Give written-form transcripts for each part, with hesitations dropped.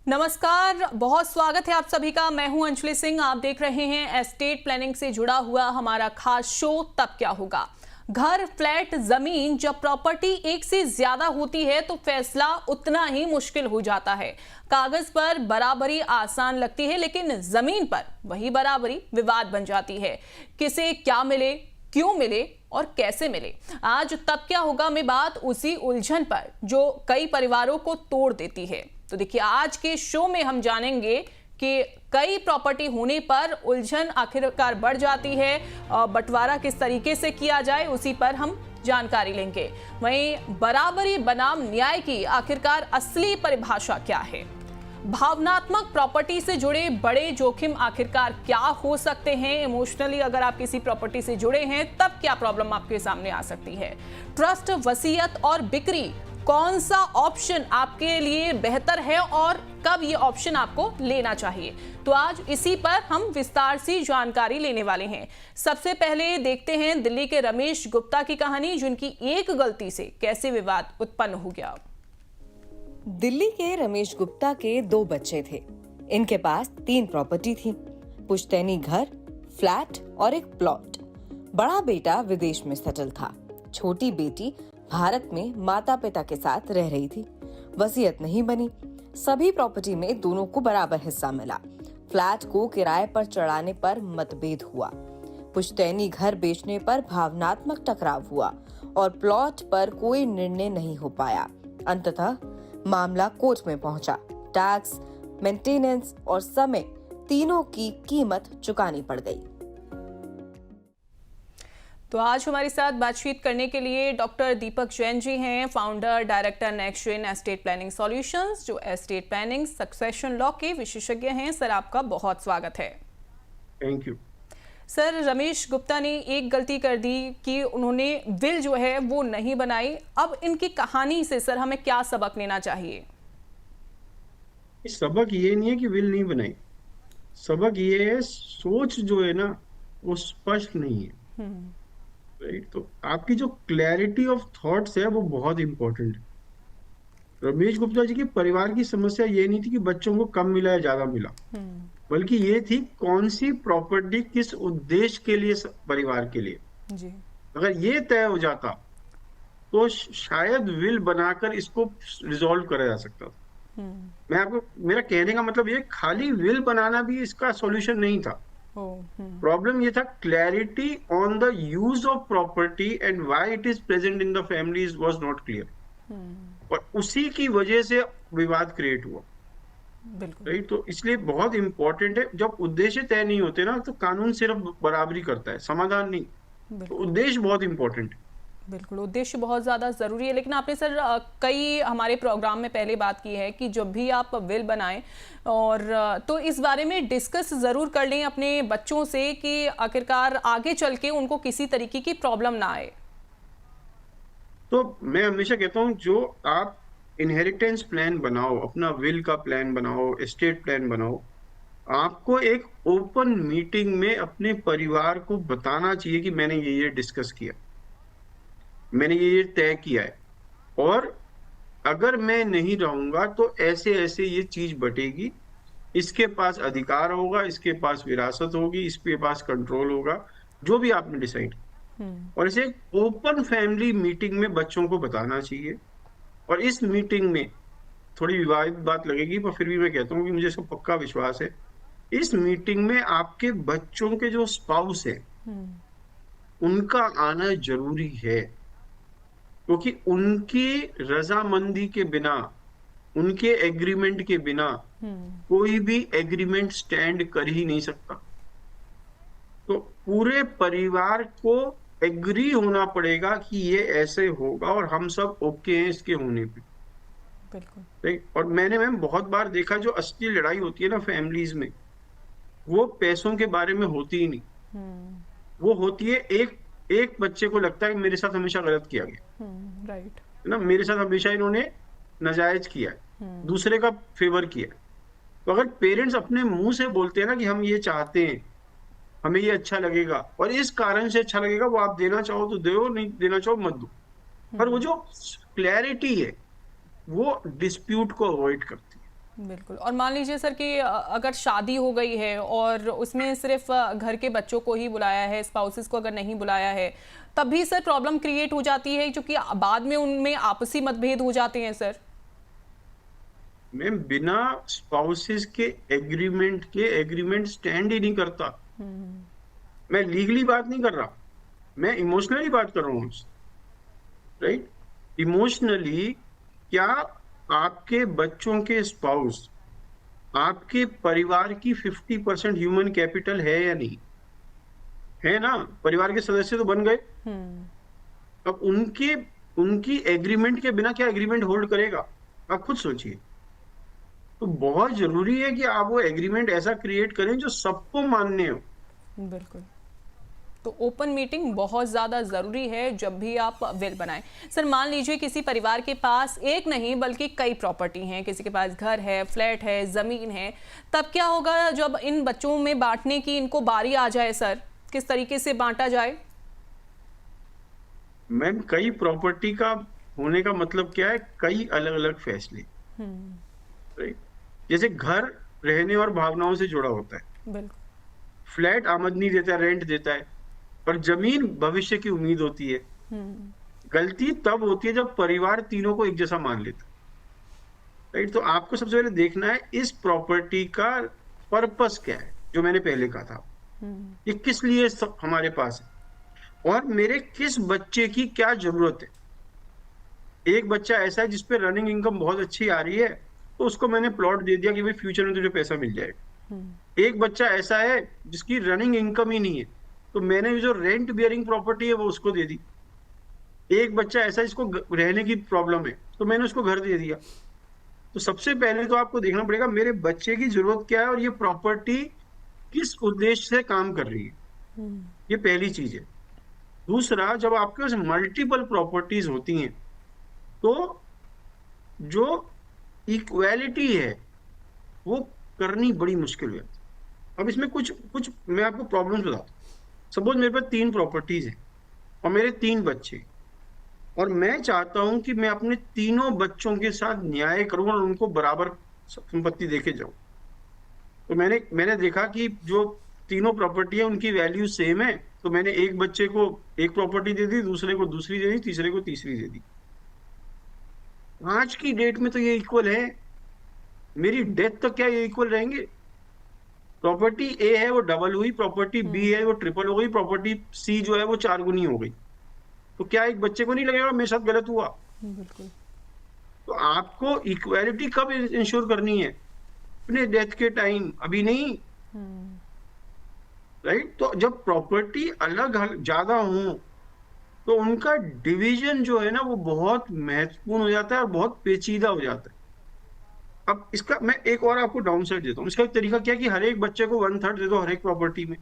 नमस्कार, बहुत स्वागत है आप सभी का। मैं हूं अंजलि सिंह। आप देख रहे हैं एस्टेट प्लानिंग से जुड़ा हुआ हमारा खास शो तब क्या होगा। घर, फ्लैट, जमीन, जब प्रॉपर्टी एक से ज्यादा होती है तो फैसला उतना ही मुश्किल हो जाता है। कागज पर बराबरी आसान लगती है, लेकिन जमीन पर वही बराबरी विवाद बन जाती है। किसे क्या मिले, क्यों मिले और कैसे मिले। आज तब क्या होगा में बात उसी उलझन पर जो कई परिवारों को तोड़ देती है। तो देखिए, आज के शो में हम जानेंगे कि कई प्रॉपर्टी होने पर उलझन आखिरकार बढ़ जाती है, बंटवारा किस तरीके से किया जाए उसी पर हम जानकारी लेंगे। वहीं बराबरी बनाम न्याय की आखिरकार असली परिभाषा क्या है। भावनात्मक प्रॉपर्टी से जुड़े बड़े जोखिम आखिरकार क्या हो सकते हैं। इमोशनली अगर आप किसी प्रॉपर्टी से जुड़े हैं तब क्या प्रॉब्लम आपके सामने आ सकती है। ट्रस्ट, वसीयत और बिक्री, कौन सा ऑप्शन आपके लिए बेहतर है और कब ये ऑप्शन आपको लेना चाहिए। तो आज इसी पर हम विस्तार से जानकारी लेने वाले हैं। सबसे पहले देखते हैं दिल्ली के रमेश गुप्ता की कहानी, जिनकी एक गलती से कैसे विवाद उत्पन्न हो गया। दिल्ली के रमेश गुप्ता के 2 बच्चे थे। इनके पास 3 प्रॉपर्टी थी, पुश्तैनी घर, फ्लैट और एक प्लॉट। बड़ा बेटा विदेश में सेटल था, छोटी बेटी भारत में माता पिता के साथ रह रही थी। वसीयत नहीं बनी, सभी प्रॉपर्टी में दोनों को बराबर हिस्सा मिला। फ्लैट को किराए पर चढ़ाने पर मतभेद हुआ, पुश्तैनी घर बेचने पर भावनात्मक टकराव हुआ और प्लॉट पर कोई निर्णय नहीं हो पाया। अंततः मामला कोर्ट में पहुंचा। टैक्स, मेंटेनेंस और समय तीनों की कीमत चुकानी पड़ गई। तो आज हमारे साथ बातचीत करने के लिए डॉक्टर दीपक जैन जी हैं, founder director next gen estate planning solutions, जो एस्टेट प्लानिंग सक्सेशन लॉ के विशेषज्ञ हैं। सर, आपका बहुत स्वागत है। Thank you. Sir, Ramesh Gupta ने एक गलती कर दी कि उन्होंने विल जो है वो नहीं बनाई। अब इनकी कहानी से सर हमें क्या सबक लेना चाहिए। सबक ये नहीं है कि विल नहीं बनाई, सबक ये है सोच जो है ना वो स्पष्ट नहीं है। राइट, तो आपकी जो क्लैरिटी ऑफ थॉट्स है वो बहुत इंपॉर्टेंट है। रमेश गुप्ता जी के परिवार की समस्या ये नहीं थी कि बच्चों को कम मिला या ज्यादा मिला, बल्कि ये थी कौन सी प्रॉपर्टी किस उद्देश्य के लिए, परिवार के लिए जी। अगर ये तय हो जाता तो शायद विल बनाकर इसको रिजॉल्व करा जा सकता था। मैं आपको, मेरा कहने का मतलब ये, खाली विल बनाना भी इसका सॉल्यूशन नहीं था। प्रॉब्लम ये था clarity on the use of property and why it is present in the families was not clear, और उसी की वजह से विवाद क्रिएट हुआ। राइट, तो इसलिए बहुत इंपॉर्टेंट है, जब उद्देश्य तय नहीं होते ना तो कानून सिर्फ बराबरी करता है, समाधान नहीं। तो उद्देश्य बहुत इंपॉर्टेंट है। बिल्कुल, उद्देश्य बहुत ज़्यादा ज़रूरी है। लेकिन आपने सर कई हमारे प्रोग्राम में पहले बात की है कि जब भी आप विल बनाएं और तो इस बारे में डिस्कस ज़रूर कर लें अपने बच्चों से कि आखिरकार आगे चल के उनको किसी तरीके की प्रॉब्लम ना आए। तो मैं हमेशा कहता हूँ, जो आप इनहेरिटेंस प्लान बनाओ, अपना विल का प्लान बनाओ, एस्टेट प्लान बनाओ, आपको एक ओपन मीटिंग में अपने परिवार को बताना चाहिए कि मैंने ये डिस्कस किया, मैंने ये तय किया है, और अगर मैं नहीं रहूंगा तो ऐसे ऐसे ये चीज बटेगी, इसके पास अधिकार होगा, इसके पास विरासत होगी, इसके पास कंट्रोल होगा, जो भी आपने डिसाइड। और इसे ओपन फैमिली मीटिंग में बच्चों को बताना चाहिए। और इस मीटिंग में थोड़ी विवादित बात लगेगी, पर फिर भी मैं कहता हूँ कि मुझे इसका पक्का विश्वास है, इस मीटिंग में आपके बच्चों के जो स्पाउस है उनका आना जरूरी है, क्योंकि उनकी रजामंदी के बिना, उनके एग्रीमेंट के बिना कोई भी एग्रीमेंट स्टैंड कर ही नहीं सकता। तो पूरे परिवार को एग्री होना पड़ेगा कि ये ऐसे होगा और हम सब ओके हैं इसके होने पे। बिल्कुल। और मैंने मैम बहुत बार देखा, जो असली लड़ाई होती है ना फैमिलीज में, वो पैसों के बारे में होती ही नहीं। वो होती है एक बच्चे को लगता है कि मेरे साथ हमेशा गलत किया गया, राइट, है ना, मेरे साथ हमेशा इन्होंने नाजायज किया है, दूसरे का फेवर किया। तो अगर पेरेंट्स अपने मुंह से बोलते हैं ना कि हम ये चाहते हैं, हमें ये अच्छा लगेगा और इस कारण से अच्छा लगेगा, वो आप देना चाहो तो दो, नहीं देना चाहो मत दो, पर वो जो क्लैरिटी है वो डिस्प्यूट को अवॉइड करती है। बिल्कुल। और मान लीजिए सर कि अगर शादी हो गई है और उसमें सिर्फ घर के बच्चों को ही बुलाया है, स्पाउसेस को अगर नहीं बुलाया है, तब भी सर प्रॉब्लम क्रिएट हो जाती है, क्योंकि बाद में उनमें आपसी मतभेद हो जाते हैं सर। मैम बिना स्पाउसेस के एग्रीमेंट स्टैंड ही नहीं करता। मैं लीगली बात नहीं कर रहा, मैं इमोशनली बात कर रहा हूँ, राइट? इमोशनली क्या आपके बच्चों के स्पाउस आपके परिवार की 50% ह्यूमन कैपिटल है या नहीं? है ना? परिवार के सदस्य तो बन गए। अब उनकी एग्रीमेंट के बिना क्या एग्रीमेंट होल्ड करेगा? आप खुद सोचिए। तो बहुत जरूरी है कि आप वो एग्रीमेंट ऐसा क्रिएट करें जो सबको मान्य हो। बिल्कुल। तो ओपन मीटिंग बहुत ज़्यादा ज़रूरी है जब भी आप विल बनाएं। सर मान लीजिए किसी परिवार के पास एक नहीं बल्कि कई प्रॉपर्टी हैं, किसी के पास घर है, फ्लैट है, ज़मीन है, तब क्या होगा जब इन बच्चों में बांटने की इनको बारी आ जाए सर? किस तरीके से बांटा जाए? मैम कई प्रॉपर्टी का होने का मतलब क्या है? कई अलग अलग फैसले, राइट? जैसे घर रहने और भावनाओं से जुड़ा होता है, बिल्कुल। फ्लैट आमदनी देता है, रेंट देता है, और जमीन भविष्य की उम्मीद होती है। गलती तब होती है जब परिवार तीनों को एक जैसा मान लेता है, राइट? तो आपको सबसे पहले देखना है इस प्रॉपर्टी का पर्पस क्या है, जो मैंने पहले कहा था, ये किस लिए हमारे पास है और मेरे किस बच्चे की क्या जरूरत है। एक बच्चा ऐसा है जिसपे रनिंग इनकम बहुत अच्छी आ रही है, तो उसको मैंने प्लॉट दे दिया कि भाई फ्यूचर में तुझे पैसा मिल जाएगा। एक बच्चा ऐसा है जिसकी रनिंग इनकम ही नहीं है, तो मैंने जो रेंट बियरिंग प्रॉपर्टी है वो उसको दे दी। एक बच्चा ऐसा है जिसको रहने की प्रॉब्लम है, तो मैंने उसको घर दे दिया। तो सबसे पहले तो आपको देखना पड़ेगा मेरे बच्चे की जरूरत क्या है और ये प्रॉपर्टी किस उद्देश्य से काम कर रही है। ये पहली चीज है। दूसरा, जब आपके पास मल्टीपल प्रॉपर्टीज होती हैं तो जो इक्वालिटी है वो करनी बड़ी मुश्किल है। अब इसमें कुछ कुछ मैं आपको प्रॉब्लम्स बताता हूँ। सपोज मेरे पास 3 प्रॉपर्टीज हैं और मेरे 3 बच्चे, और मैं चाहता हूं कि मैं अपने तीनों बच्चों के साथ न्याय करूं और उनको बराबर संपत्ति देके जाऊं। तो मैंने देखा कि जो तीनों प्रॉपर्टी है उनकी वैल्यू सेम है, तो मैंने एक बच्चे को एक प्रॉपर्टी दे दी, दूसरे को दूसरी दे दी, तीसरे को तीसरी दे दी। आज की डेट में तो ये इक्वल है, मेरी डेथ तक क्या ये इक्वल रहेंगे? प्रॉपर्टी ए है वो डबल हुई, प्रॉपर्टी बी है वो ट्रिपल हो गई, प्रॉपर्टी सी जो है वो 4 गुनी हो गई। तो क्या एक बच्चे को नहीं लगेगा मेरे साथ गलत हुआ? बिल्कुल। तो आपको इक्वालिटी कब इंश्योर करनी है? अपने डेथ के टाइम, अभी नहीं, राइट? तो जब प्रॉपर्टी अलग ज्यादा हो तो उनका डिवीजन जो है ना वो बहुत महत्वपूर्ण हो जाता है और बहुत पेचीदा हो जाता है। अब इसका मैं एक और आपको डाउन साइड देता हूँ। इसका एक तरीका क्या है कि हर एक बच्चे को 1/3 दे दो हर एक प्रॉपर्टी में।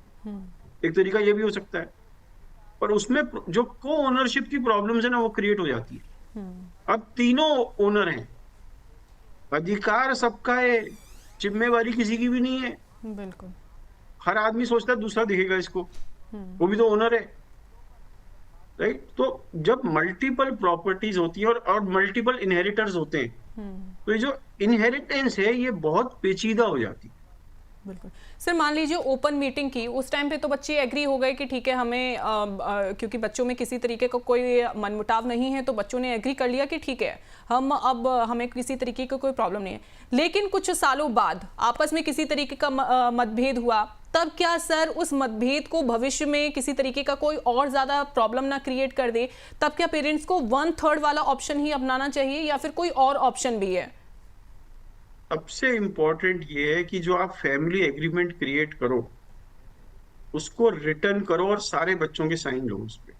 एक तरीका ये भी हो सकता है, पर उसमें जो को ओनरशिप की प्रॉब्लम्स है ना वो क्रिएट हो जाती है। अब तीनों ओनर हैं, अधिकार सबका है, जिम्मेवारी किसी की भी नहीं है। बिल्कुल। हर आदमी सोचता है दूसरा देखेगा इसको, वो भी तो ओनर है, राइट? तो जब मल्टीपल प्रॉपर्टीज होती है और मल्टीपल इनहेरिटर्स होते हैं, तो ये जो इनहेरिटेंस है ये बहुत पेचीदा हो जाती है। बिल्कुल। सर मान लीजिए ओपन मीटिंग की, उस टाइम पे तो बच्चे एग्री हो गए कि ठीक है हमें क्योंकि बच्चों में किसी तरीके का कोई मनमुटाव नहीं है, तो बच्चों ने एग्री कर लिया कि ठीक है हम अब हमें किसी तरीके का कोई प्रॉब्लम नहीं है। लेकिन कुछ सालों बाद आपस में किसी तरीके का मतभेद हुआ, तब क्या सर उस मतभेद को भविष्य में किसी तरीके का कोई और ज्यादा प्रॉब्लम ना क्रिएट कर दे, तब क्या पेरेंट्स को 1/3 वाला ऑप्शन ही अपनाना चाहिए या फिर कोई और ऑप्शन भी है? सबसे इंपॉर्टेंट ये है कि जो आप फैमिली एग्रीमेंट क्रिएट करो उसको रिटर्न करो और सारे बच्चों के साइन लो उस पर,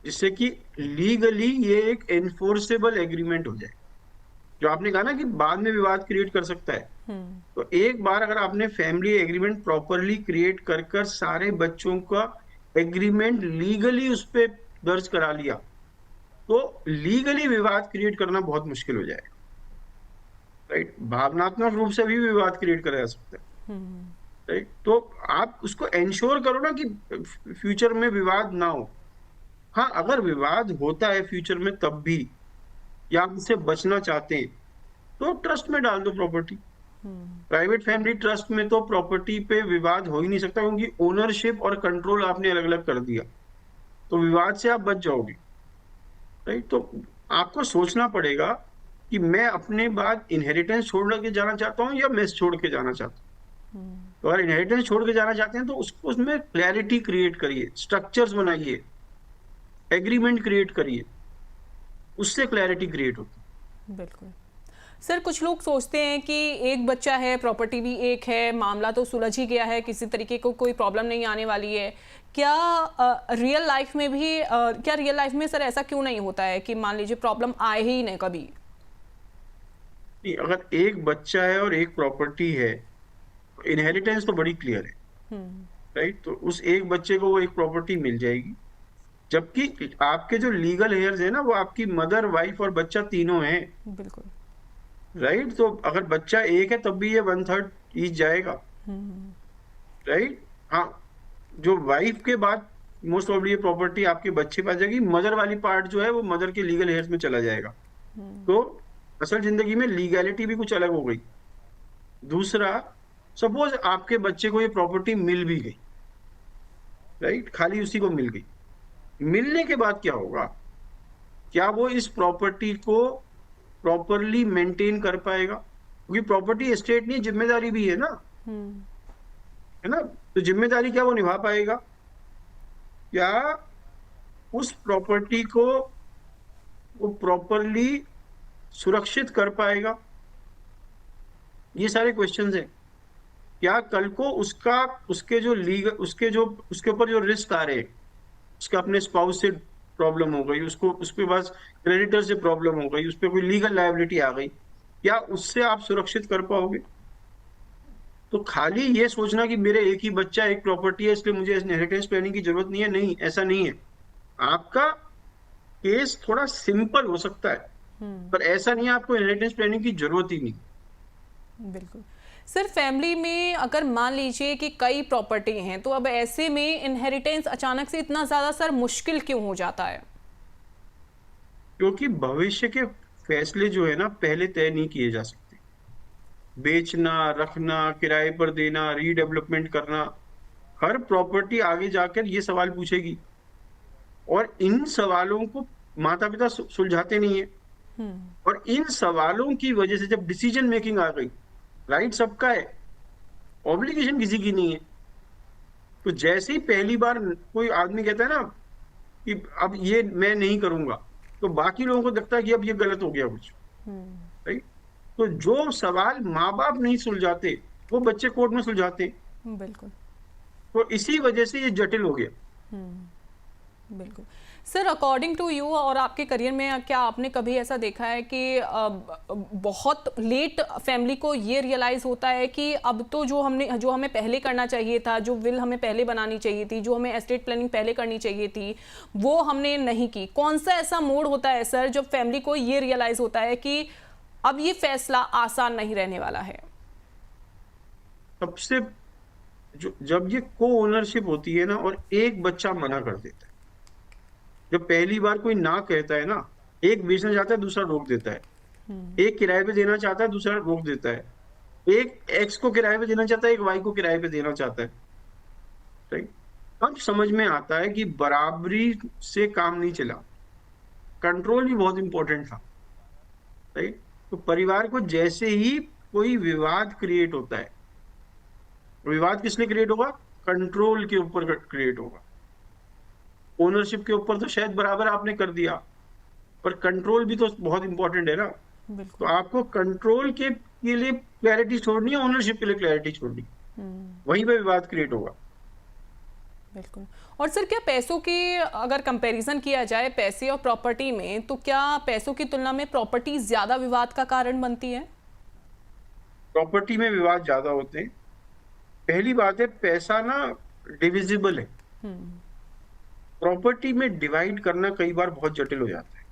जिससे कि लीगली ये एक एनफोर्सेबल एग्रीमेंट हो जाए। जो आपने कहा ना कि बाद में विवाद क्रिएट कर सकता है, तो एक बार अगर आपने फैमिली एग्रीमेंट प्रॉपरली क्रिएट कर कर सारे बच्चों का एग्रीमेंट लीगली उस पर दर्ज करा लिया, तो लीगली विवाद क्रिएट करना बहुत मुश्किल हो जाएगा, राइट? भावनात्मक रूप से भी विवाद क्रिएट करा जा सकता है, राइट? तो आप उसको एंश्योर करो ना कि फ्यूचर में विवाद ना हो। हाँ, अगर विवाद होता है फ्यूचर में तब भी, या आप उससे बचना चाहते हैं, तो ट्रस्ट में डाल दो प्रॉपर्टी। प्राइवेट फैमिली ट्रस्ट में तो प्रॉपर्टी पे विवाद हो ही नहीं सकता, क्योंकि ओनरशिप और कंट्रोल आपने अलग अलग कर दिया, तो विवाद से आप बच जाओगे, राइट। तो आपको सोचना पड़ेगा कि मैं अपने बाद इनहेरिटेंस छोड़ के जाना चाहता हूँ या मेस छोड़ के जाना चाहता हूँ। तो अगर इनहेरिटेंस छोड़ के जाना चाहते हैं तो उसको उसमें क्लैरिटी क्रिएट करिए, स्ट्रक्चर्स बनाइए, एग्रीमेंट क्रिएट करिए, उससे क्लैरिटी क्रिएट होती है। बिल्कुल सर, कुछ लोग सोचते हैं कि एक बच्चा है, प्रॉपर्टी भी एक है, मामला तो सुलझ ही गया है, किसी तरीके को कोई प्रॉब्लम नहीं आने वाली है। क्या रियल लाइफ में भी क्या रियल लाइफ में सर ऐसा क्यों नहीं होता है कि मान लीजिए प्रॉब्लम आए ही नहीं कभी? नहीं, अगर एक बच्चा है और एक प्रॉपर्टी है, इनहेरिटेंस तो बड़ी क्लियर है, राइट। तो उस एक बच्चे को वो एक प्रॉपर्टी मिल जाएगी, जबकि आपके जो लीगल हेयर्स है ना, वो आपकी मदर, वाइफ और बच्चा तीनों हैं। बिल्कुल, राइट। तो अगर बच्चा एक है तब भी ये 1/3 ईच जाएगा, राइट। हाँ, जो वाइफ के बाद मोस्ट ऑफ ये प्रॉपर्टी आपके बच्चे पास जाएगी, मदर वाली पार्ट जो है वो मदर के लीगल हेयर्स में चला जाएगा। तो असल जिंदगी में लीगैलिटी भी कुछ अलग हो गई। दूसरा, सपोज आपके बच्चे को ये प्रॉपर्टी मिल भी गई, राइट, खाली उसी को मिल गई, मिलने के बाद क्या होगा? क्या वो इस प्रॉपर्टी को प्रॉपरली मेंटेन कर पाएगा? क्योंकि प्रॉपर्टी एस्टेट नहीं, जिम्मेदारी भी है ना, है ना। तो जिम्मेदारी क्या वो निभा पाएगा? क्या उस प्रॉपर्टी को वो प्रॉपरली सुरक्षित कर पाएगा? ये सारे क्वेश्चंस हैं। क्या कल को उसके ऊपर जो रिस्क आ रहे हैं, उसके अपने स्पाउस से प्रॉब्लम हो गई, उसके पास क्रेडिटर से प्रॉब्लम हो गई, उस पर कोई लीगल लायबिलिटी आ गई, क्या उससे आप सुरक्षित कर पाओगे? तो खाली ये सोचना कि मेरे एक ही बच्चा, एक प्रॉपर्टी है, इसलिए मुझे इनहेरिटेंस प्लानिंग की जरूरत नहीं है, नहीं, ऐसा नहीं है। आपका केस थोड़ा सिंपल हो सकता है, पर ऐसा नहीं है आपको इनहेरिटेंस प्लानिंग की जरूरत ही नहीं। बिल्कुल सर, फैमिली में अगर मान लीजिए कि कई प्रॉपर्टी हैं, तो अब ऐसे में इनहेरिटेंस अचानक से इतना ज्यादा सर मुश्किल क्यों हो जाता है? क्योंकि भविष्य के फैसले जो है ना, पहले तय नहीं किए जा सकते। बेचना, रखना, किराए पर देना, रीडेवलपमेंट करना, हर प्रॉपर्टी आगे जाकर ये सवाल पूछेगी, और इन सवालों को माता पिता सुलझाते नहीं है। और इन सवालों की वजह से जब डिसीजन मेकिंग आ गई, राइट सबका है, ऑब्लिगेशन किसी की नहीं है। तो जैसे ही पहली बार कोई आदमी कहता है ना कि अब ये मैं नहीं करूंगा, तो बाकी लोगों को लगता है कि अब ये गलत हो गया कुछ, राइट। तो जो सवाल माँ बाप नहीं सुलझाते, वो बच्चे कोर्ट में सुलझाते। बिल्कुल। तो इसी वजह से ये जटिल हो गया। बिल्कुल सर, अकॉर्डिंग टू यू और आपके करियर में क्या आपने कभी ऐसा देखा है कि बहुत लेट फैमिली को ये रियलाइज होता है कि अब तो जो हमें पहले करना चाहिए था, जो विल हमें पहले बनानी चाहिए थी, जो हमें एस्टेट प्लानिंग पहले करनी चाहिए थी, वो हमने नहीं की? कौन सा ऐसा मोड होता है सर जब फैमिली को ये रियलाइज होता है कि अब ये फैसला आसान नहीं रहने वाला है? सबसे जब ये को ओनरशिप होती है ना, और एक बच्चा मना कर देता है, जब पहली बार कोई ना कहता है ना, एक बेचना चाहता है, दूसरा रोक देता है, एक किराए पे देना चाहता है, दूसरा रोक देता है, एक एक्स को किराए पे देना चाहता है, एक वाई को किराए पे देना चाहता है, राइट। अब समझ में आता है कि बराबरी से काम नहीं चला, कंट्रोल भी बहुत इंपॉर्टेंट था, राइट। तो परिवार को जैसे ही कोई विवाद क्रिएट होता है, विवाद किस लिए क्रिएट होगा? कंट्रोल के ऊपर क्रिएट होगा। ओनरशिप के ऊपर तो शायद बराबर आपने कर दिया, पर कंट्रोल भी तो बहुत इंपॉर्टेंट है ना। तो आपको कंट्रोल के लिए क्लैरिटी छोड़नी है, ओनरशिप के लिए क्लैरिटी छोड़नी, वहीं पे विवाद क्रिएट होगा। बिल्कुल। और सर, क्या पैसों की अगर कंपैरिजन किया जाए पैसे और प्रॉपर्टी में, तो क्या पैसों की तुलना में प्रॉपर्टी ज्यादा विवाद का कारण बनती है? प्रॉपर्टी में विवाद ज्यादा होते हैं। पहली बात है, पैसा ना डिविजिबल है, प्रॉपर्टी में डिवाइड करना कई बार बहुत जटिल हो जाता है,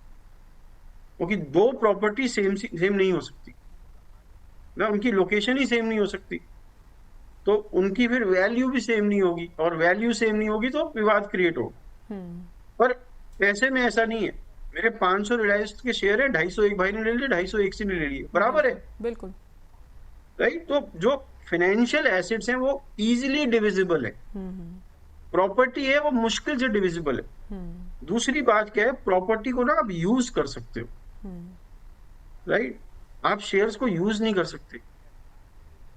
क्योंकि दो प्रॉपर्टी सेम नहीं हो सकती ना, उनकी लोकेशन ही सेम नहीं हो सकती, तो उनकी फिर वैल्यू भी सेम नहीं होगी, और वैल्यू सेम नहीं होगी तो विवाद क्रिएट होगा। पर पैसे में ऐसा नहीं है। मेरे 500 रिलायंस के शेयर है, 250 एक भाई ने ले लिए, 250 एक से ने ले लिए, बराबर है, बिल्कुल। राइट? तो जो फाइनेंशियल एसेट्स हैं वो इजीली डिविजिबल है, प्रॉपर्टी है वो मुश्किल से डिविजिबल है। दूसरी बात क्या है, प्रॉपर्टी को ना आप यूज कर सकते हो, राइट? आप शेयर्स को यूज नहीं कर सकते,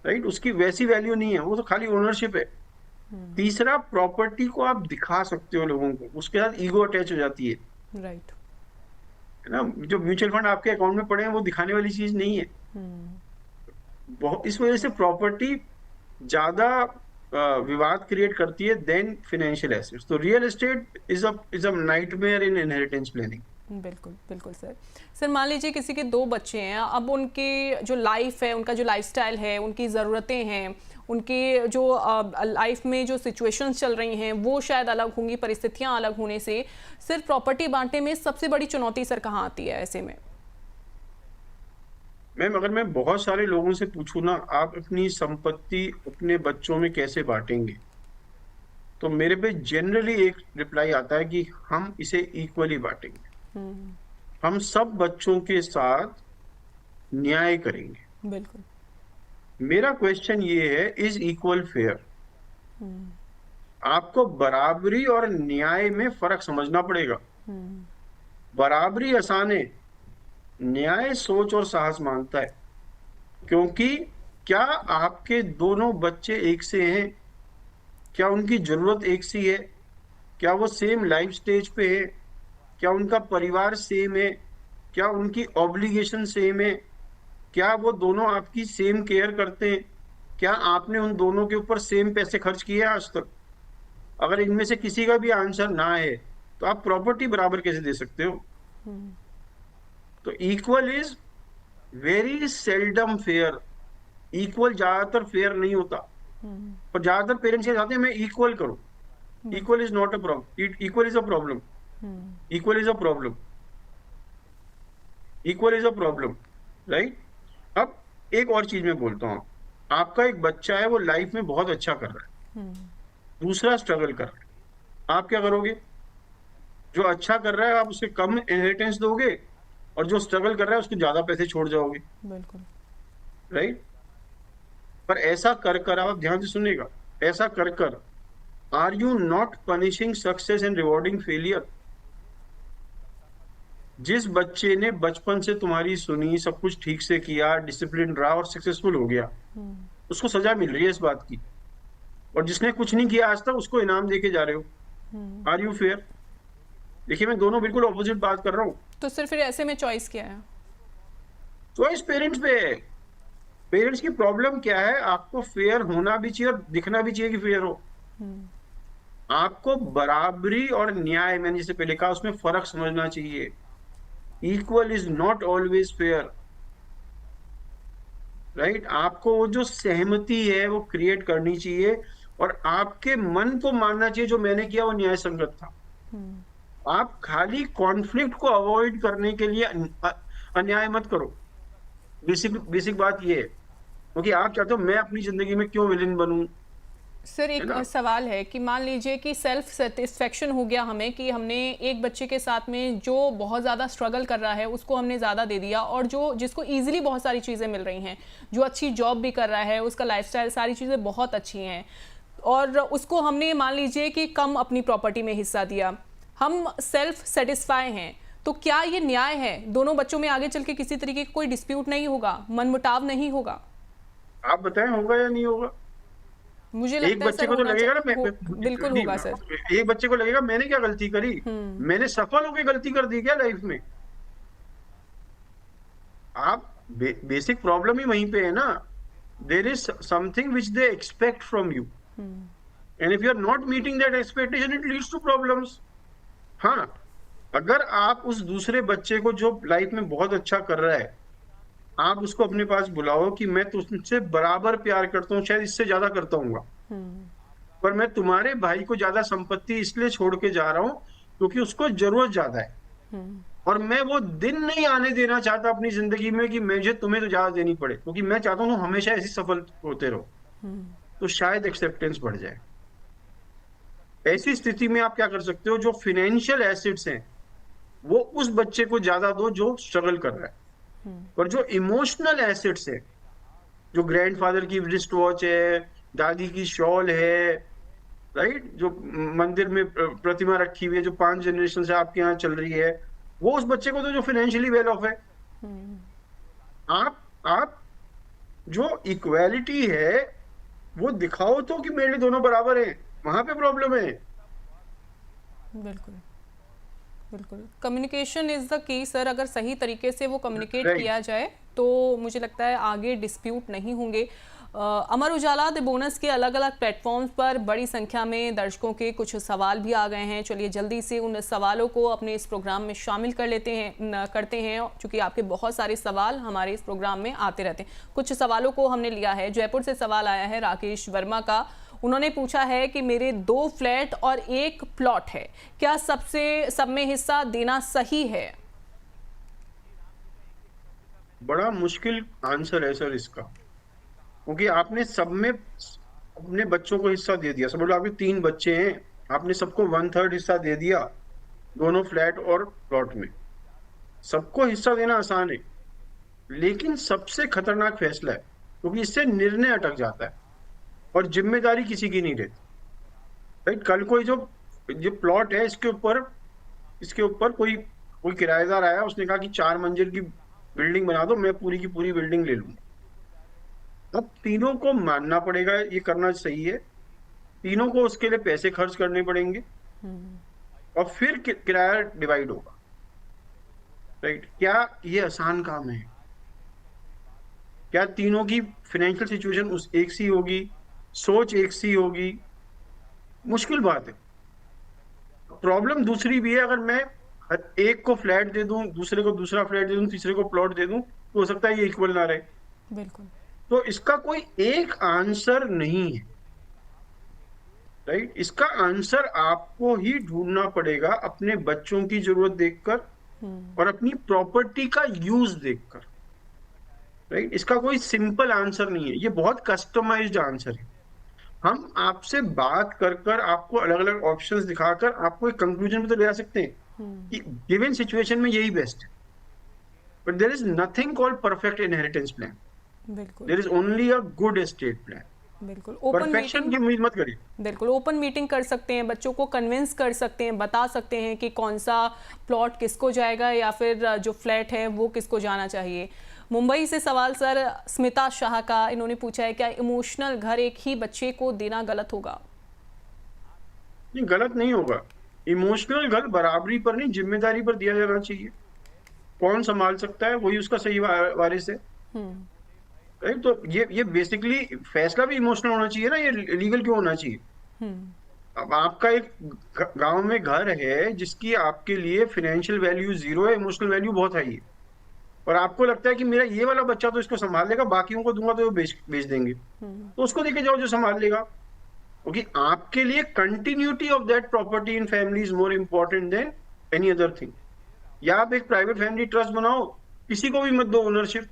राइट? उसकी वैसी वैल्यू नहीं है, वो तो खाली ओनरशिप है। तीसरा, प्रॉपर्टी को आप दिखा सकते हो लोगों को, उसके साथ ईगो अटैच हो जाती है राइट। ना? जो म्यूचुअल फंड आपके अकाउंट में पड़े हैं वो दिखाने वाली चीज नहीं है। बहुत, इस वजह से प्रॉपर्टी ज्यादा विवाद क्रिएट करती है देन फाइनेंशियल एसेट्स। तो real estate is a nightmare in inheritance planning. बिल्कुल बिल्कुल सर। सर मान लीजिए किसी के 2 बच्चे हैं, अब उनकी जो लाइफ है, उनका जो लाइफस्टाइल है, उनकी ज़रूरतें हैं, उनके जो लाइफ में जो सिचुएशंस चल रही हैं वो शायद अलग होंगी, परिस्थितियां अलग होने से सिर्फ प्रॉपर्टी बांटने में सबसे बड़ी चुनौती सर कहाँ आती है ऐसे में? मैम, अगर मैं बहुत सारे लोगों से पूछूं ना, आप अपनी संपत्ति अपने बच्चों में कैसे बांटेंगे, तो मेरे पे जनरली एक रिप्लाई आता है कि हम इसे इक्वली बांटेंगे, हम सब बच्चों के साथ न्याय करेंगे। बिल्कुल। मेरा क्वेश्चन ये है, इज इक्वल फेयर? आपको बराबरी और न्याय में फर्क समझना पड़ेगा। बराबरी आसान है, न्याय सोच और साहस मांगता है। क्योंकि क्या आपके दोनों बच्चे एक से हैं? क्या उनकी जरूरत एक सी है? क्या वो सेम लाइफ स्टेज पे है? क्या उनका परिवार सेम है? क्या उनकी ऑब्लिगेशन सेम है? क्या वो दोनों आपकी सेम केयर करते हैं? क्या आपने उन दोनों के ऊपर सेम पैसे खर्च किए आज तक? अगर इनमें से किसी का भी आंसर ना है तो आप प्रॉपर्टी बराबर कैसे दे सकते हो? तो equal is very seldom fair. Equal ज्यादातर फेयर नहीं होता, और ज्यादातर पेरेंट्स ये चाहते हैं मैं इक्वल करूं। Equal is not a problem, equal is a problem, equal is a problem, equal is a problem, right? अब एक और चीज मैं बोलता हूं, आपका एक बच्चा है, वो लाइफ में बहुत अच्छा कर रहा है, दूसरा स्ट्रगल कर रहा है, आप क्या करोगे? जो अच्छा कर रहा है आप उसे कम इनहेरिटेंस दोगे, और जो स्ट्रगल कर रहा है उसको ज्यादा पैसे छोड़ जाओगे, बिल्कुल। राइट? पर ऐसा कर कर, आप ध्यान से सुनिएगा, ऐसा कर कर are you not punishing success and rewarding failure? जिस बच्चे ने बचपन से तुम्हारी सुनी, सब कुछ ठीक से किया, डिसिप्लिन रहा और सक्सेसफुल हो गया, उसको सजा मिल रही है इस बात की, और जिसने कुछ नहीं किया आज तक उसको इनाम देके जा रहे हो। Are you fair? देखिए, मैं दोनों बिल्कुल ऑपोजिट बात कर रहा हूँ। तो सर फिर ऐसे में चॉइस क्या है? चॉइस पेरेंट्स पे है। पेरेंट्स की प्रॉब्लम क्या है, आपको फेयर होना भी चाहिए और दिखना भी चाहिए कि फेयर हो। आपको बराबरी और न्याय, मैंने जैसे पहले कहा, उसमें फर्क समझना चाहिए। Equal is not always fair, right? आपको वो जो सहमति है वो क्रिएट करनी चाहिए, और आपके मन को मानना चाहिए जो मैंने किया वो न्याय संगत था। आप खाली कॉन्फ्लिक्ट को अवॉइड करने के लिए अन्याय मत करो। बेसिक बात ये है, क्योंकि आप चाहते हो मैं अपनी जिंदगी में क्यों विलेन बनूं? सर एक सवाल है कि मान लीजिए कि सेल्फ सेटिस्फेक्शन हो गया हमें कि हमने एक बच्चे के साथ में जो बहुत ज़्यादा स्ट्रगल कर रहा है उसको हमने ज़्यादा दे दिया, और जो जिसको इजीली बहुत सारी चीज़ें मिल रही हैं, जो अच्छी जॉब भी कर रहा है, उसका लाइफस्टाइल सारी चीज़ें बहुत अच्छी हैं, और उसको हमने मान लीजिए कि कम अपनी प्रॉपर्टी में हिस्सा दिया। हम सेल्फ सेटिस्फाई हैं, तो क्या ये न्याय है? दोनों बच्चों में आगे चल के किसी तरीके का कोई डिस्प्यूट नहीं होगा, मनमुटाव नहीं होगा? आप बताएं, होगा या नहीं होगा? मुझे लगता एक बच्चे को तो लगेगा ना, बिल्कुल होगा सर। एक बच्चे को लगेगा मैंने क्या गलती करी, मैंने सफल होकर गलती कर दी क्या लाइफ में? आप बेसिक प्रॉब्लम ही वहीं पे है ना। There is something which they expect from you, and if you are not meeting that expectation it leads to problems. हाँ, अगर आप उस दूसरे बच्चे को जो लाइफ में बहुत अच्छा कर रहा है, आप उसको अपने पास बुलाओ कि मैं तुझसे बराबर प्यार करता हूँ, शायद इससे ज्यादा करता हूँ, पर मैं तुम्हारे भाई को ज्यादा संपत्ति इसलिए छोड़ के जा रहा हूँ क्योंकि उसको जरूरत ज्यादा है, और मैं वो दिन नहीं आने देना चाहता अपनी जिंदगी में कि मुझे तुम्हें तो ज्यादा देनी पड़े, क्योंकि मैं चाहता हूँ तुम हमेशा ऐसे सफल होते रहो, तो शायद एक्सेप्टेंस बढ़ जाए। ऐसी स्थिति में आप क्या कर सकते हो, जो फाइनेंशियल एसेट्स हैं वो उस बच्चे को ज्यादा दो जो स्ट्रगल कर रहा है। और जो इमोशनल एसेट्स है, जो ग्रैंडफादर की रिस्ट वॉच है, दादी की शॉल है, राइट, जो मंदिर में प्रतिमा रखी हुई है, जो 5 जनरेशन से आपके यहाँ चल रही है, वो उस बच्चे को तो जो फाइनेंशियली वेल ऑफ है। आप जो इक्वालिटी है वो दिखाओ तो कि मेरे लिए दोनों बराबर हैं, वहां पे प्रॉब्लम है। बिल्कुल बिल्कुल, communication is the key sir. अगर सही तरीके से वो कम्युनिकेट Right. किया जाए तो मुझे लगता है आगे डिस्प्यूट नहीं होंगे। अमर उजाला द बोनस के अलग अलग प्लेटफॉर्म्स पर बड़ी संख्या में दर्शकों के कुछ सवाल भी आ गए हैं। चलिए जल्दी से उन सवालों को अपने इस प्रोग्राम में शामिल करते हैं क्योंकि आपके बहुत सारे सवाल हमारे इस प्रोग्राम में आते रहते हैं। कुछ सवालों को हमने लिया है। जयपुर से सवाल आया है राकेश वर्मा का। उन्होंने पूछा है कि मेरे 2 फ्लैट और 1 प्लॉट है, क्या सब में हिस्सा देना सही है? बड़ा मुश्किल आंसर है सर इसका, क्योंकि आपने सब में अपने बच्चों को हिस्सा दे दिया। समझ लो आपके 3 बच्चे हैं, आपने सबको 1/3 हिस्सा दे दिया, दोनों फ्लैट और प्लॉट में। सबको हिस्सा देना आसान है, लेकिन सबसे खतरनाक फैसला है, क्योंकि इससे निर्णय अटक जाता है और जिम्मेदारी किसी की नहीं रहती। राइट, कल कोई जो प्लॉट है इसके ऊपर कोई किराएदार आया, उसने कहा कि 4 मंजिल की बिल्डिंग बना दो, मैं पूरी की पूरी बिल्डिंग ले लूंगा। अब तीनों को मानना पड़ेगा ये करना सही है, तीनों को उसके लिए पैसे खर्च करने पड़ेंगे और फिर किराया डिवाइड होगा। राइट, क्या ये आसान काम है? क्या तीनों की फाइनेंशियल सिचुएशन एक सी होगी, सोच एक सी होगी? मुश्किल बात है। प्रॉब्लम दूसरी भी है, अगर मैं एक को फ्लैट दे दूं, दूसरे को दूसरा फ्लैट दे दूं, तीसरे को प्लॉट दे दूं, तो हो सकता है ये इक्वल ना रहे। बिल्कुल। तो इसका कोई एक आंसर नहीं है। राइट, इसका आंसर आपको ही ढूंढना पड़ेगा अपने बच्चों की जरूरत देखकर और अपनी प्रॉपर्टी का यूज देखकर। राइट, इसका कोई सिंपल आंसर नहीं है, ये बहुत कस्टमाइज्ड आंसर है। हम आपसे बात कर आपको अलग अलग ऑप्शंस दिखाकर आपको एक कंक्लूजन पे तो ले आ सकते हैं कि गिवन सिचुएशन में यही बेस्ट है, but there is nothing called perfect inheritance plan. बिल्कुल there is only a good estate plan. बिल्कुल। ओपन परफेक्शन की मीटिंग, उम्मीद मत करिए। बिल्कुल ओपन मीटिंग कर सकते हैं, बच्चों को कन्विंस कर सकते हैं, बता सकते हैं कि कौन सा प्लॉट किसको जाएगा या फिर जो फ्लैट है वो किसको जाना चाहिए। मुंबई से सवाल सर स्मिता शाह का। इन्होंने पूछा है क्या इमोशनल घर एक ही बच्चे को देना गलत होगा? नहीं, गलत नहीं होगा। इमोशनल घर बराबरी पर नहीं, जिम्मेदारी पर दिया जाना चाहिए। कौन संभाल सकता है वही उसका सही वारिस है। राइट, तो ये बेसिकली फैसला भी इमोशनल होना चाहिए ना, ये लीगल क्यों होना चाहिए? अब आपका एक गांव में घर है जिसकी आपके लिए फाइनेंशियल वैल्यू 0 है, इमोशनल वैल्यू बहुत हाई है, और आपको लगता है कि मेरा ये वाला बच्चा तो इसको संभाल लेगा, बाकियों को दूंगा तो वो बेच देंगे, तो उसको देके जाओ जो संभाल लेगा। क्योंकि आपके लिए continuity of that property in family is more important than any other thing. या आप एक प्राइवेट फैमिली ट्रस्ट बनाओ, किसी को भी मत दो ओनरशिप,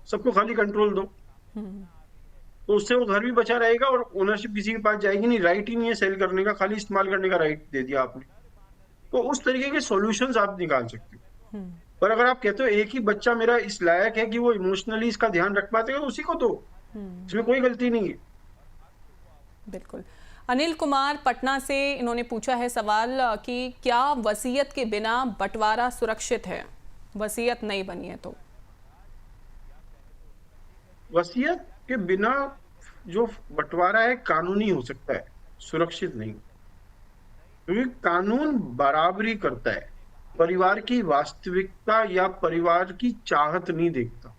सबको खाली कंट्रोल दो, तो उससे वो घर भी बचा रहेगा और ओनरशिप किसी के पास जाएगी नहीं। राइट ही नहीं है सेल करने का, खाली इस्तेमाल करने का राइट दे दिया आपने। तो उस तरीके के सॉल्यूशंस आप निकाल सकते हो। पर अगर आप कहते हो एक ही बच्चा मेरा इस लायक है कि वो इमोशनली इसका ध्यान रख पाते तो उसी को दो, इसमें कोई गलती नहीं है। बिल्कुल। अनिल कुमार पटना से इन्होंने पूछा है सवाल कि क्या वसीयत के बिना बंटवारा सुरक्षित है? वसीयत नहीं बनी है तो? वसीयत के बिना जो बंटवारा है कानूनी हो सकता है, सुरक्षित नहीं, क्योंकि कानून बराबरी करता है, परिवार की वास्तविकता या परिवार की चाहत नहीं देखता।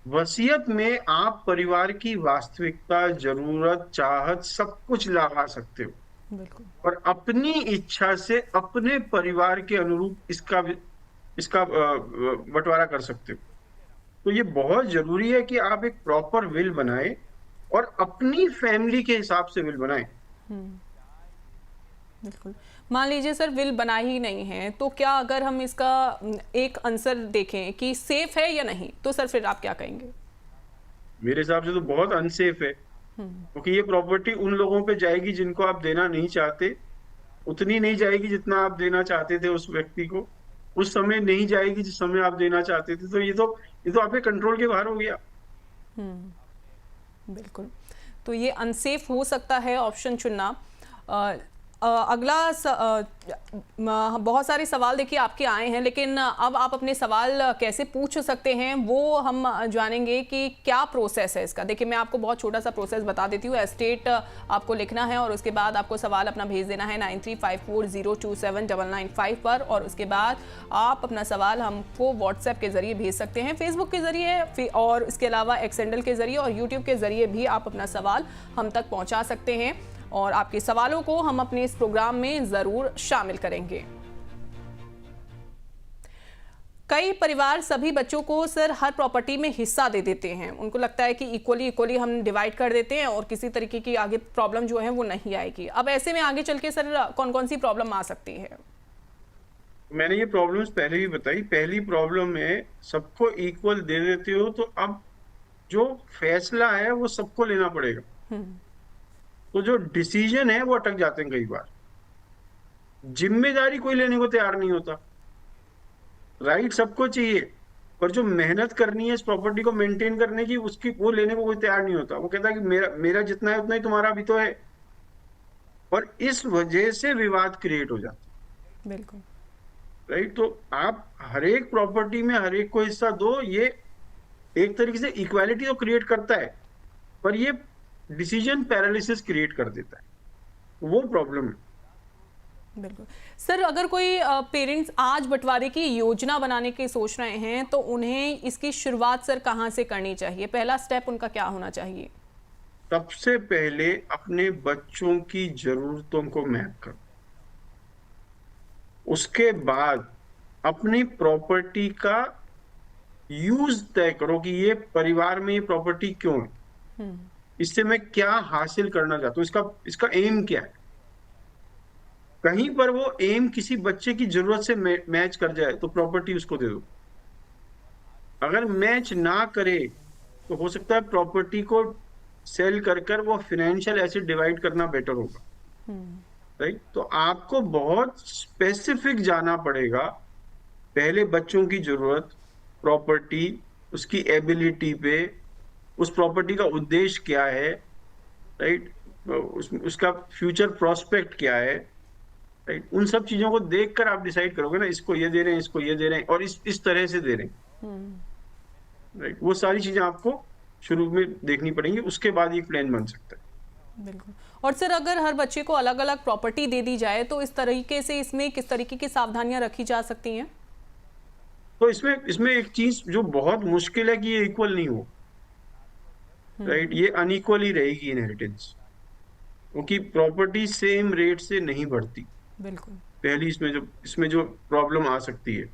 वसीयत में आप परिवार की वास्तविकता, जरूरत, चाहत सब कुछ लगा सकते हो। बिल्कुल। और अपनी इच्छा से अपने परिवार के अनुरूप इसका बंटवारा कर सकते हो। तो ये बहुत जरूरी है कि आप एक प्रॉपर विल बनाए और अपनी फैमिली के हिसाब से विल बनाए। बिल्कुल। मान लीजिए सर विल बना ही नहीं है, तो क्या अगर हम इसका एक आंसर देखें कि सेफ है या नहीं, तो सर फिर आप क्या कहेंगे? मेरे हिसाब से तो बहुत अनसेफ है, क्योंकि ये प्रॉपर्टी उन लोगों पे जाएगी जिनको आप देना नहीं चाहते, उतनी नहीं जाएगी जितना आप देना चाहते थे उस व्यक्ति को, उस समय नहीं जाएगी जिस समय आप देना चाहते थे। तो ये तो आपके कंट्रोल के बाहर हो गया। बिल्कुल। तो ये अनसेफ हो सकता है ऑप्शन चुनना। अगला बहुत सारे सवाल देखिए आपके आए हैं, लेकिन अब आप अपने सवाल कैसे पूछ सकते हैं वो हम जानेंगे कि क्या प्रोसेस है इसका। देखिए मैं आपको बहुत छोटा सा प्रोसेस बता देती हूँ। एस्टेट आपको लिखना है और उसके बाद आपको सवाल अपना भेज देना है 9354027995 पर, और उसके बाद आप अपना सवाल हमको व्हाट्सएप के जरिए भेज सकते हैं, फेसबुक के जरिए और इसके अलावा एक्स हैंडल के जरिए और यूट्यूब के जरिए भी आप अपना सवाल हम तक पहुँचा सकते हैं और आपके सवालों को हम अपने इस प्रोग्राम में जरूर शामिल करेंगे। कई परिवार सभी बच्चों को सर हर प्रॉपर्टी में हिस्सा दे देते हैं। उनको लगता है कि इक्वली हम डिवाइड कर देते हैं और किसी तरीके की आगे प्रॉब्लम जो है वो नहीं आएगी। अब ऐसे में आगे चल के सर कौन कौन सी प्रॉब्लम आ सकती है? मैंने ये प्रॉब्लम्स पहले भी बताई। पहली प्रॉब्लम है सबको इक्वल दे देते हो तो अब जो फैसला है वो सबको लेना पड़ेगा, तो जो डिसीजन है वो अटक जाते हैं। कई बार जिम्मेदारी कोई लेने को तैयार नहीं होता। राइट सबको चाहिए, पर जो मेहनत करनी है इस प्रॉपर्टी को मेंटेन करने की, उसकी वो लेने को कोई तैयार नहीं होता। वो कहता है कि मेरा जितना है उतना ही तुम्हारा भी तो है, और इस वजह से विवाद क्रिएट हो जाता है। बिल्कुल राइट। तो आप हर एक प्रॉपर्टी में हर एक को हिस्सा दो, ये एक तरीके से इक्वालिटी तो क्रिएट करता है, पर ये डिसीजन पैरालिसिस क्रिएट कर देता है, वो प्रॉब्लम है। बिल्कुल सर, अगर कोई पेरेंट्स आज बंटवारे की योजना बनाने की सोच रहे हैं तो उन्हें इसकी शुरुआत सर कहाँ से करनी चाहिए? पहला स्टेप उनका क्या होना चाहिए? सबसे पहले अपने बच्चों की जरूरतों को मैप करो, उसके बाद अपनी प्रॉपर्टी का यूज तय करो कि ये परिवार में ये प्रॉपर्टी क्यों है, इससे मैं क्या हासिल करना चाहता हूँ, इसका एम क्या है। कहीं पर वो एम किसी बच्चे की जरूरत से मैच कर जाए तो प्रॉपर्टी उसको दे दो। अगर मैच ना करे तो हो सकता है प्रॉपर्टी को सेल कर वो फाइनेंशियल एसेट डिवाइड करना बेटर होगा। राइट। तो आपको बहुत स्पेसिफिक जाना पड़ेगा। पहले बच्चों की जरूरत, प्रॉपर्टी, उसकी एबिलिटी पे, उस प्रॉपर्टी का उद्देश्य क्या है, राइट, उसका फ्यूचर प्रोस्पेक्ट क्या है, राइट। उन सब चीजों को देखकर आप डिसाइड करोगे ना, इसको ये दे रहे हैं, इसको ये दे रहे हैं और इस तरह से दे रहे हैं। राइट। वो सारी चीजें आपको शुरू में देखनी पड़ेंगी, उसके बाद एक प्लान बन सकता है। बिल्कुल। और सर अगर हर बच्चे को अलग अलग प्रॉपर्टी दे दी जाए तो इस तरीके से इसमें किस तरीके की सावधानियां रखी जा सकती हैं? तो इसमें एक चीज जो बहुत मुश्किल है कि ये इक्वल नहीं हो। राइट। ये अनइक्वल ही रहेगी इनहेरिटेंस, क्योंकि प्रॉपर्टी सेम रेट से नहीं बढ़ती। बिल्कुल। पहली इसमें जो प्रॉब्लम आ सकती है।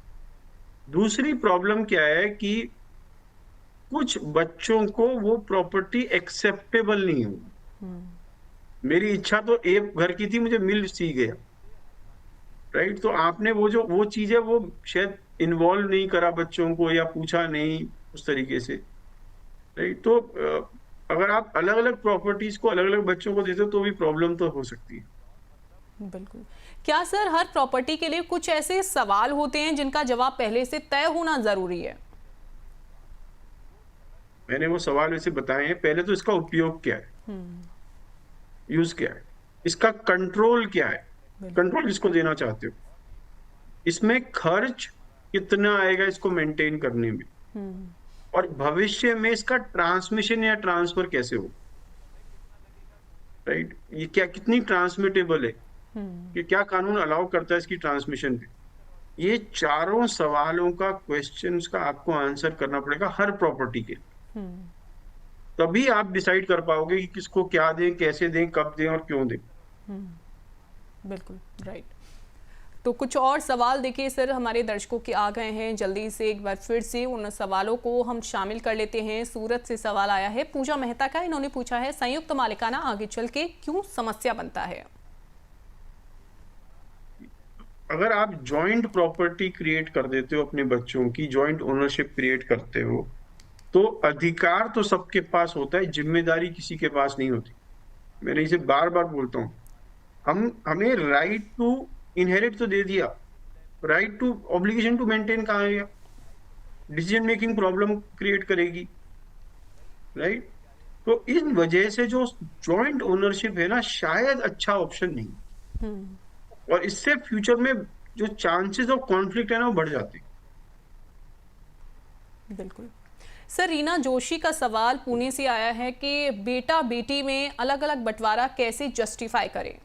दूसरी प्रॉब्लम क्या है कि कुछ बच्चों को वो प्रॉपर्टी एक्सेप्टेबल नहीं हो। मेरी इच्छा तो एक घर की थी, मुझे मिल सी गया। राइट। तो आपने वो चीज है वो शायद इन्वॉल्व नहीं करा बच्चों को, या पूछा नहीं उस तरीके से। राइट। तो अगर आप अलग अलग प्रॉपर्टीज को अलग अलग बच्चों को देते हो तो भी प्रॉब्लम तो हो सकती है। बिल्कुल। क्या सर हर प्रॉपर्टी के लिए कुछ ऐसे सवाल होते हैं जिनका जवाब पहले से तय होना जरूरी है? मैंने वो सवाल वैसे बताए हैं। पहले तो इसका उपयोग क्या है, यूज क्या है, इसका कंट्रोल क्या है, कंट्रोल किसको देना चाहते हो, इसमें खर्च कितना आएगा इसको मेंटेन करने में, और भविष्य में इसका ट्रांसमिशन या ट्रांसफर कैसे हो। राइट। ये कितनी ट्रांसमिटेबल है, कि क्या कानून अलाउ करता है इसकी ट्रांसमिशन पे। ये चारों सवालों का क्वेश्चंस का आपको आंसर करना पड़ेगा हर प्रॉपर्टी के। तभी आप डिसाइड कर पाओगे कि किसको क्या दें, कैसे दें, कब दें और क्यों दें। बिल्कुल राइट। तो कुछ और सवाल देखिए सर हमारे दर्शकों के आ गए हैं, जल्दी से एक बार फिर से उन सवालों को हम शामिल कर लेते हैं। सूरत से सवाल आया है पूजा मेहता का। इन्होंने पूछा है संयुक्त मालिकाना आगे चल के क्यों समस्या बनता है? अगर आप जॉइंट प्रॉपर्टी क्रिएट कर देते हो, अपने बच्चों की जॉइंट ओनरशिप क्रिएट करते हो, तो अधिकार तो सबके पास होता है, जिम्मेदारी किसी के पास नहीं होती। मैंने इसे बार बार बोलता हूँ। हमें राइट टू इनहेरिट तो दे दिया, right to obligation to maintain कहाँ है? डिसीजन मेकिंग प्रॉब्लम क्रिएट करेगी, राइट? तो इस वजह से जो जॉइंट ओनरशिप है ना, शायद अच्छा ऑप्शन नहीं, और इससे फ्यूचर में जो चांसेस ऑफ कॉन्फ्लिक्ट है ना, वो बढ़ जाते हैं। बिल्कुल सर, रीना जोशी का सवाल पुणे से आया है कि बेटा बेटी में अलग अलग बंटवारा कैसे जस्टिफाई करें।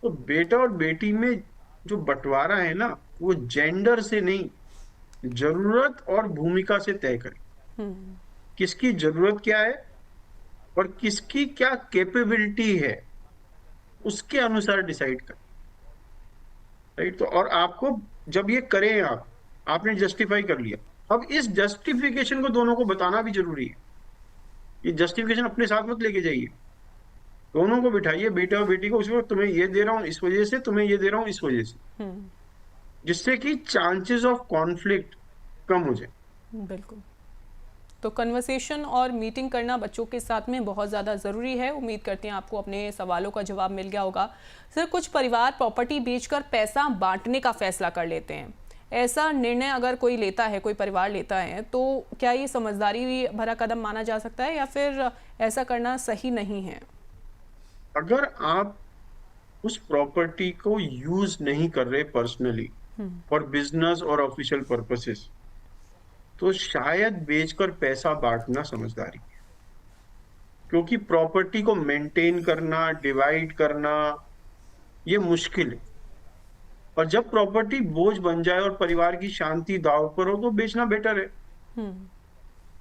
तो बेटा और बेटी में जो बंटवारा है ना, वो जेंडर से नहीं, जरूरत और भूमिका से तय करें। किसकी जरूरत क्या है और किसकी क्या कैपेबिलिटी है, उसके अनुसार डिसाइड करें, राइट? तो और आपको जब ये करें, आपने जस्टिफाई कर लिया, अब इस जस्टिफिकेशन को दोनों को बताना भी जरूरी है। ये जस्टिफिकेशन अपने साथ मत लेके जाइए, दोनों को बिठाइए, बेटा और बेटी को, उसको तुम्हें ये दे रहा हूँ इस वजह से, तुम्हें ये दे रहा हूँ इस वजह से, जिससे कि चांसेस ऑफ कॉन्फ्लिक्ट कम हो जाए। बिल्कुल, तो कन्वर्सेशन और मीटिंग करना बच्चों के साथ में बहुत ज़्यादा ज़रूरी है। उम्मीद करते हैं आपको अपने सवालों का जवाब मिल गया होगा। सर, कुछ परिवार प्रॉपर्टी बेचकर पैसा बांटने का फैसला कर लेते हैं। ऐसा निर्णय अगर कोई लेता है, कोई परिवार लेता है, तो क्या ये समझदारी भरा कदम माना जा सकता है या फिर ऐसा करना सही नहीं है? अगर आप उस प्रॉपर्टी को यूज नहीं कर रहे पर्सनली फॉर बिजनेस और ऑफिशियल पर्पसेस, तो शायद बेचकर पैसा बांटना समझदारी है, क्योंकि प्रॉपर्टी को मेंटेन करना, डिवाइड करना, ये मुश्किल है। और जब प्रॉपर्टी बोझ बन जाए और परिवार की शांति दांव पर हो, तो बेचना बेटर है,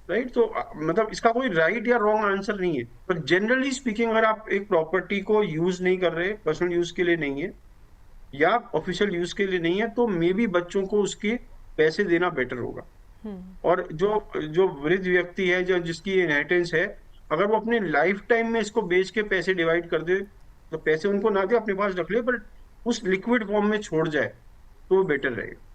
राइट? तो मतलब इसका कोई राइट या रॉन्ग आंसर नहीं है, पर जनरली स्पीकिंग अगर आप एक प्रॉपर्टी को यूज नहीं कर रहे, पर्सनल यूज के लिए नहीं है या ऑफिशियल यूज के लिए नहीं है, तो मे बी बच्चों को उसके पैसे देना बेटर होगा। और जो जो वृद्ध व्यक्ति है, जो जिसकी इनहेरिटेंस है, अगर वो अपने लाइफ टाइम में इसको बेच के पैसे डिवाइड कर दे, तो पैसे उनको ना दे, अपने पास रख ले, पर उस लिक्विड फॉर्म में छोड़ जाए, तो वो बेटर रहेगा।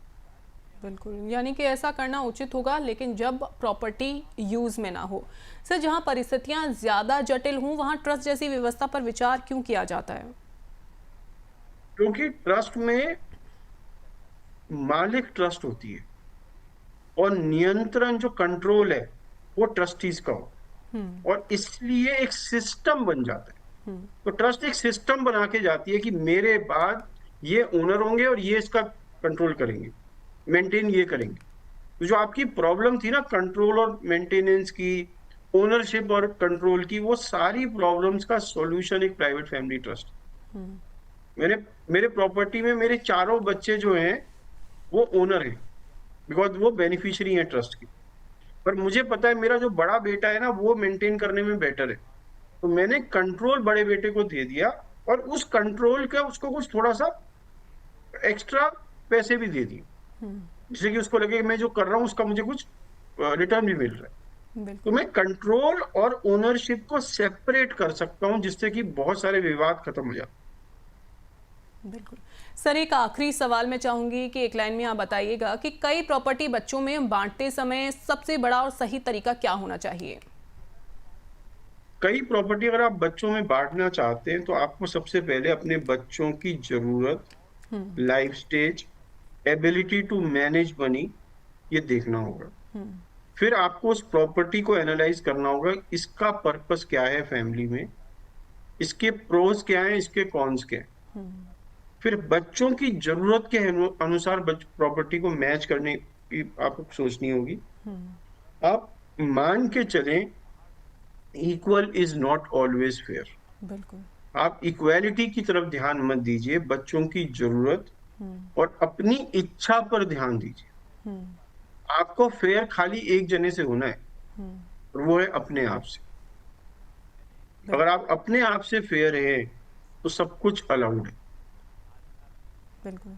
बिल्कुल, यानी कि ऐसा करना उचित होगा, लेकिन जब प्रॉपर्टी यूज में ना हो। सर, जहां परिस्थितियां ज्यादा जटिल हों, वहां ट्रस्ट जैसी व्यवस्था पर विचार क्यों किया जाता है? क्योंकि ट्रस्ट में मालिक ट्रस्ट होती है और नियंत्रण, जो कंट्रोल है, वो ट्रस्टीज का हो, और इसलिए एक सिस्टम बन जाता है। तो ट्रस्ट एक सिस्टम बना के जाती है कि मेरे बाद ये ओनर होंगे और ये इसका कंट्रोल करेंगे, मेंटेन ये करेंगे। तो जो आपकी प्रॉब्लम थी ना, कंट्रोल और मेंटेनेंस की, ओनरशिप और कंट्रोल की, वो सारी प्रॉब्लम्स का सॉल्यूशन एक प्राइवेट फैमिली ट्रस्ट। मेरे प्रॉपर्टी में मेरे चारों बच्चे जो हैं वो ओनर हैं, बिकॉज वो बेनिफिशियरी हैं ट्रस्ट की, पर मुझे पता है मेरा जो बड़ा बेटा है ना, वो मेंटेन करने में बेटर है, तो मैंने कंट्रोल बड़े बेटे को दे दिया, और उस कंट्रोल का उसको कुछ थोड़ा सा एक्स्ट्रा पैसे भी दे दिए, जिससे कि उसको लगे कि मैं जो कर रहा हूँ उसका मुझे कुछ रिटर्न भी मिल रहा है। तो मैं कंट्रोल और ओनरशिप को सेपरेट कर सकता हूँ, जिससे कि बहुत सारे विवाद खत्म हो जाते। बिल्कुल सर, एक आखिरी सवाल मैं चाहूंगी कि एक लाइन में आप बताइएगा कि कई प्रॉपर्टी बच्चों में बांटते समय सबसे बड़ा और सही तरीका क्या होना चाहिए? कई प्रॉपर्टी अगर आप बच्चों में बांटना चाहते हैं, तो आपको सबसे पहले अपने बच्चों की जरूरत, life stage, ability to manage money, ये देखना होगा। फिर आपको उस प्रॉपर्टी को एनालाइज करना होगा, इसका पर्पस क्या है फैमिली में, इसके प्रोज क्या हैं, इसके कॉन्स क्या हैं। फिर बच्चों की जरूरत के अनुसार प्रॉपर्टी को मैच करने की आपको सोचनी होगी। आप मान के चलें, equal is not always fair. बिल्कुल, आप इक्वालिटी की तरफ ध्यान मत दीजिए, बच्चों की जरूरत और अपनी इच्छा पर ध्यान दीजिए। आपको फेयर खाली एक जने से होना है, और वो है अपने आप से। अगर आप अपने आप से फेयर हैं, तो सब कुछ अलाउड है। बिल्कुल।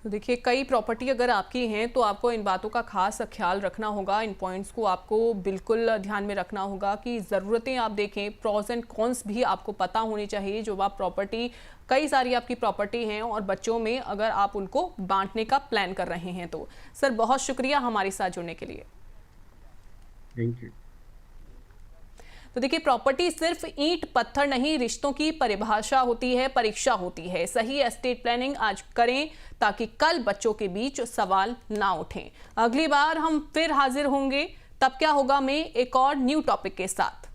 तो देखिए, कई प्रॉपर्टी अगर आपकी हैं तो आपको इन बातों का खास ख्याल रखना होगा, इन पॉइंट्स को आपको बिल्कुल ध्यान में रखना होगा कि ज़रूरतें आप देखें, प्रॉज एंड कॉन्स भी आपको पता होनी चाहिए। जो आप प्रॉपर्टी, कई सारी आपकी प्रॉपर्टी हैं और बच्चों में अगर आप उनको बांटने का प्लान कर रहे हैं तो। सर, बहुत शुक्रिया हमारे साथ जुड़ने के लिए। Thank you. तो देखिए, प्रॉपर्टी सिर्फ ईंट पत्थर नहीं, रिश्तों की परिभाषा होती है, परीक्षा होती है। सही एस्टेट प्लानिंग आज करें ताकि कल बच्चों के बीच सवाल ना उठें। अगली बार हम फिर हाजिर होंगे, तब क्या होगा में एक और न्यू टॉपिक के साथ।